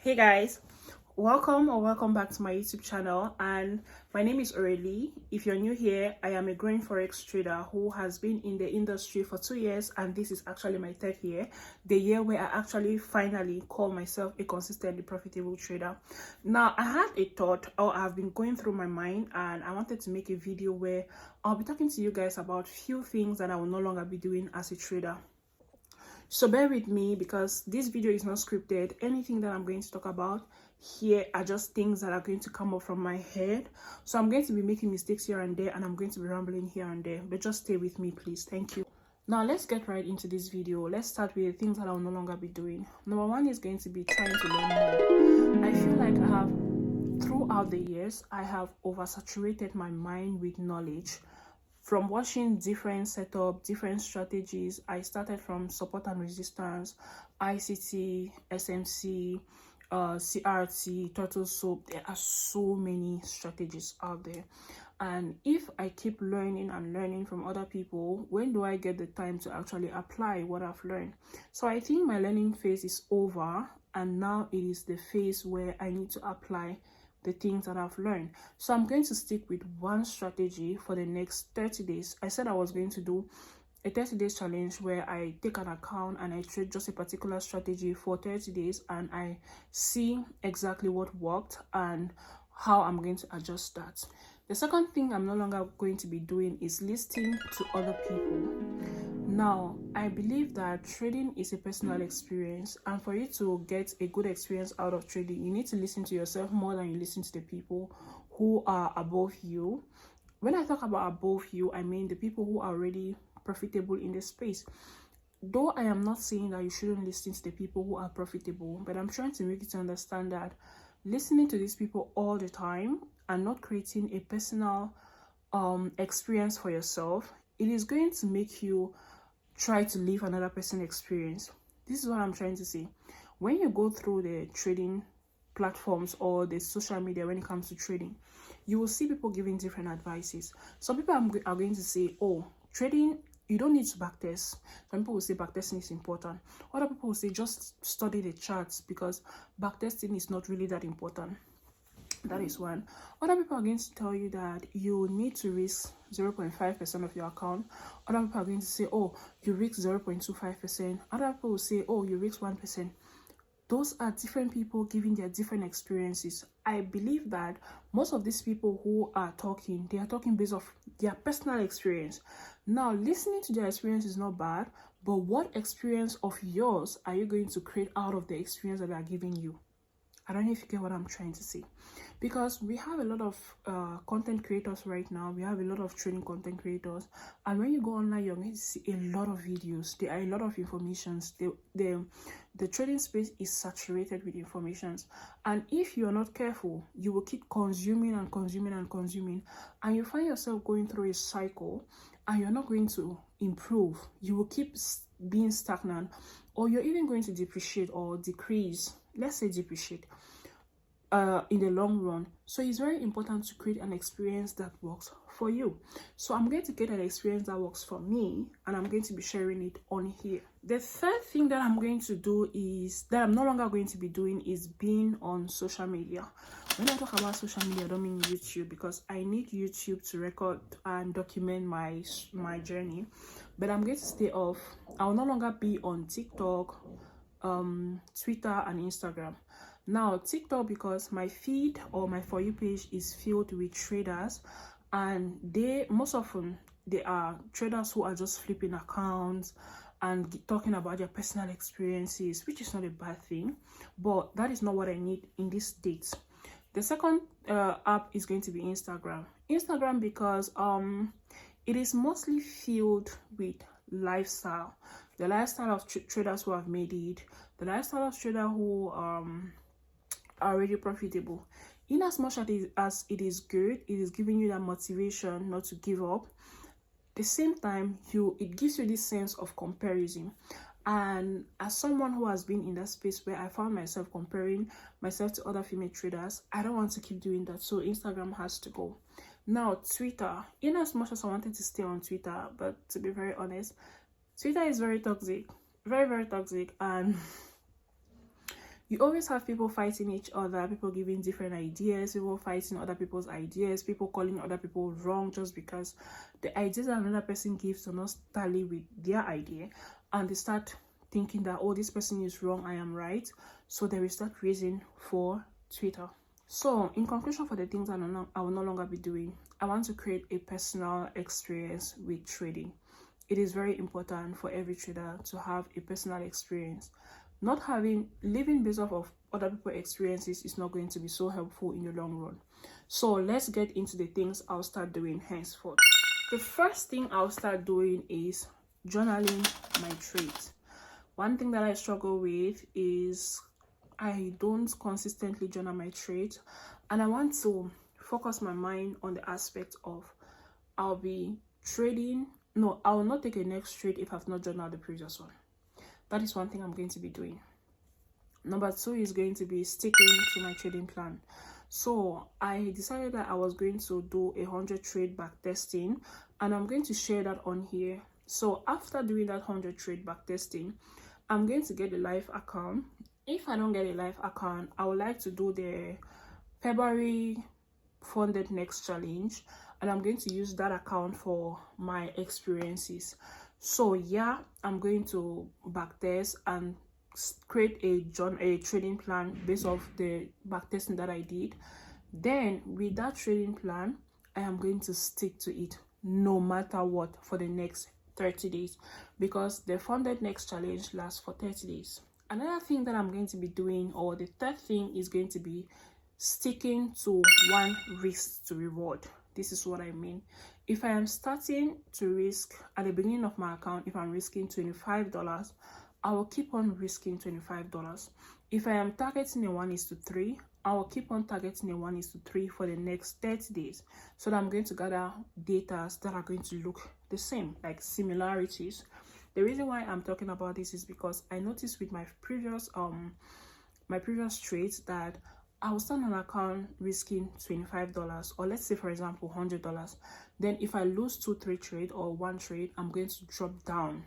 Hey guys, welcome back to my YouTube channel, and my name is Aurelie. If you're new here, I am a growing forex trader who has been in the industry for 2 years, and this is actually my third year, the year where I actually finally call myself a consistently profitable trader. Now, I had a thought, or I've been going through my mind, and I wanted to make a video where I'll be talking to you guys about few things that I will no longer be doing as a trader. So bear with me because this video is not scripted. Anything that I'm going to talk about here are just things that are going to come up from my head. So I'm going to be making mistakes here and there, and I'm going to be rambling here and there, but just stay with me, please. Thank you. Now let's get right into this video. Let's start with the things that I will no longer be doing. Number one is going to be trying to learn more. I feel like throughout the years, I have oversaturated my mind with knowledge. From watching different setup, different strategies, I started from support and resistance, ICT, SMC, CRT, turtle soup. There are so many strategies out there, and if I keep learning and learning from other people, when do I get the time to actually apply what I've learned? So I think my learning phase is over, and now it is the phase where I need to apply the things that I've learned. So I'm going to stick with one strategy for the next 30 days. I said I was going to do a 30 days challenge where I take an account and I trade just a particular strategy for 30 days and I see exactly what worked and how I'm going to adjust that. The second thing I'm no longer going to be doing is listening to other people. Now, I believe that trading is a personal experience, and for you to get a good experience out of trading, you need to listen to yourself more than you listen to the people who are above you. When I talk about above you, I mean the people who are already profitable in the space. Though I am not saying that you shouldn't listen to the people who are profitable, but I'm trying to make you to understand that listening to these people all the time and not creating a personal experience for yourself, it is going to make you try to live another person's experience. This is what I'm trying to say. When you go through the trading platforms or the social media, when it comes to trading, you will see people giving different advices. Some people are going to say, oh, trading, you don't need to backtest. Some people will say backtesting is important. Other people will say just study the charts because backtesting is not really that important. That is one. Other people are going to tell you that you need to risk 0.5% of your account. Other people are going to say, oh, you risk 0.25%. Other people will say, oh, you risk 1%. Those are different people giving their different experiences. I believe that most of these people who are talking, they are talking based off their personal experience. Now, listening to their experience is not bad, but what experience of yours are you going to create out of the experience that they are giving you? I don't know if you get what I'm trying to say, because we have a lot of content creators right now. We have a lot of trading content creators, and when you go online, you're going to see a lot of videos. There are a lot of informations. The trading space is saturated with informations, and if you're not careful, you will keep consuming and consuming and consuming, and you find yourself going through a cycle, and you're not going to improve. You will keep being stagnant, or you're even going to depreciate or decrease. Let's say depreciate in the long run. So it's very important to create an experience that works for you. So I'm going to get an experience that works for me, and I'm going to be sharing it on here. The third thing that I'm going to do is that I'm no longer going to be doing is being on social media. When I talk about social media, I don't mean YouTube, because I need YouTube to record and document my journey, but I'm going to stay off. I will no longer be on TikTok, Twitter and Instagram. Now, TikTok, because my feed or my For You page is filled with traders, and most often they are traders who are just flipping accounts and talking about their personal experiences, which is not a bad thing, but that is not what I need in this state. The second app is going to be Instagram because it is mostly filled with lifestyle, the lifestyle of traders who have made it, the lifestyle of traders who are already profitable. In as much as it is good, it is giving you that motivation not to give up. At the same time, it gives you this sense of comparison. And as someone who has been in that space where I found myself comparing myself to other female traders, I don't want to keep doing that. So Instagram has to go. Now, Twitter, in as much as I wanted to stay on Twitter, but to be very honest, Twitter is very toxic, very, very toxic, and You always have people fighting each other, people giving different ideas, people fighting other people's ideas, people calling other people wrong just because the ideas that another person gives do not tally with their idea, and they start thinking that, oh, this person is wrong, I am right. So they will start raising for Twitter. So in conclusion, for the things I will no longer be doing, I want to create a personal experience with trading. It is very important for every trader to have a personal experience. Living based off of other people's experiences is not going to be so helpful in the long run. So let's get into the things I'll start doing henceforth. The first thing I'll start doing is journaling my trades. One thing that I struggle with is I don't consistently journal my trades, and I want to focus my mind on the aspect of I'll be trading. No, I will not take a next trade if I've not journaled the previous one. That is one thing I'm going to be doing. Number 2 is going to be sticking to my trading plan. So I decided that I was going to do 100 trade back testing, and I'm going to share that on here. So after doing that 100 trade back testing, I'm going to get a live account. If I don't get a live account, I would like to do the February funded next challenge, and I'm going to use that account for my experiences. So yeah, I'm going to backtest and create a trading plan based off the backtesting that I did. Then with that trading plan, I am going to stick to it no matter what for the next 30 days, because the funded next challenge lasts for 30 days. Another thing that I'm going to be doing, or the third thing, is going to be sticking to one risk to reward. This is what I mean. If I am starting to risk at the beginning of my account, if I'm risking $25, I will keep on risking $25. If I am targeting a 1:3, I will keep on targeting a 1:3 for the next 30 days. So that I'm going to gather data that are going to look the same, like similarities. The reason why I'm talking about this is because I noticed with my previous trades that I will start an account risking $25, or let's say for example $100. Then if I lose 2-3 trade or one trade, I'm going to drop down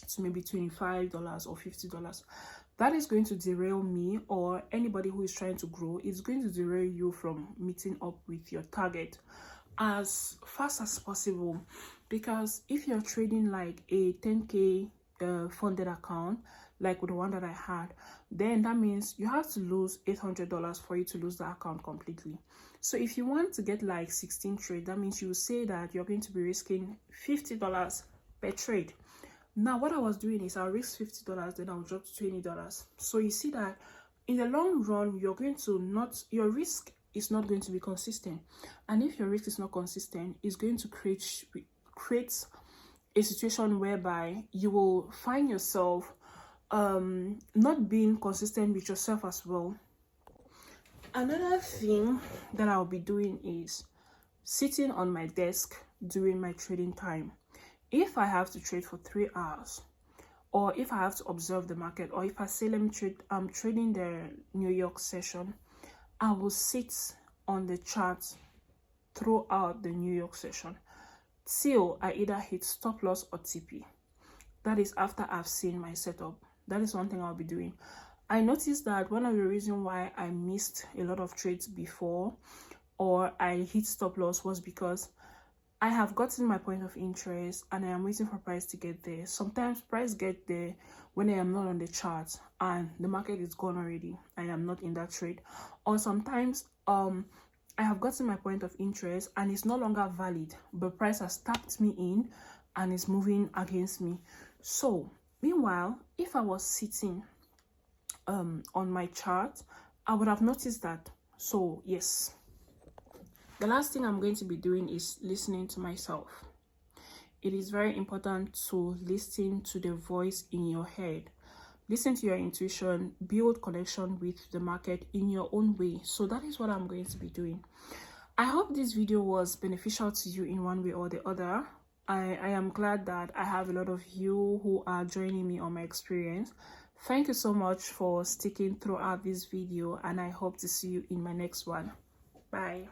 to maybe $25 or $50. That is going to derail me, or anybody who is trying to grow. It's going to derail you from meeting up with your target as fast as possible. Because if you're trading like a 10k funded account, like with the one that I had, then that means you have to lose $800 for you to lose the account completely. So if you want to get like 16 trade, that means you say that you're going to be risking $50 per trade. Now what I was doing is I'll risk $50, then I'll drop to $20. So you see that in the long run, your risk is not going to be consistent. And if your risk is not consistent, it's going to create a situation whereby you will find yourself not being consistent with yourself as well. Another thing that I'll be doing is sitting on my desk during my trading time. If I have to trade for 3 hours, or if I have to observe the market, or if I say I'm trading the New York session, I will sit on the chart throughout the New York session till I either hit stop loss or TP. That is after I've seen my setup. That is one thing I'll be doing. I noticed that one of the reasons why I missed a lot of trades before, or I hit stop loss, was because I have gotten my point of interest and I am waiting for price to get there. Sometimes price get there when I am not on the chart and the market is gone already. I am not in that trade. Or sometimes I have gotten my point of interest and it's no longer valid, but price has tapped me in and is moving against me. So meanwhile, if I was sitting on my chart, I would have noticed that. So yes. The last thing I'm going to be doing is listening to myself. It is very important to listen to the voice in your head. Listen to your intuition, build connection with the market in your own way. So that is what I'm going to be doing. I hope this video was beneficial to you in one way or the other. I am glad that I have a lot of you who are joining me on my experience. Thank you so much for sticking throughout this video, and I hope to see you in my next one. Bye.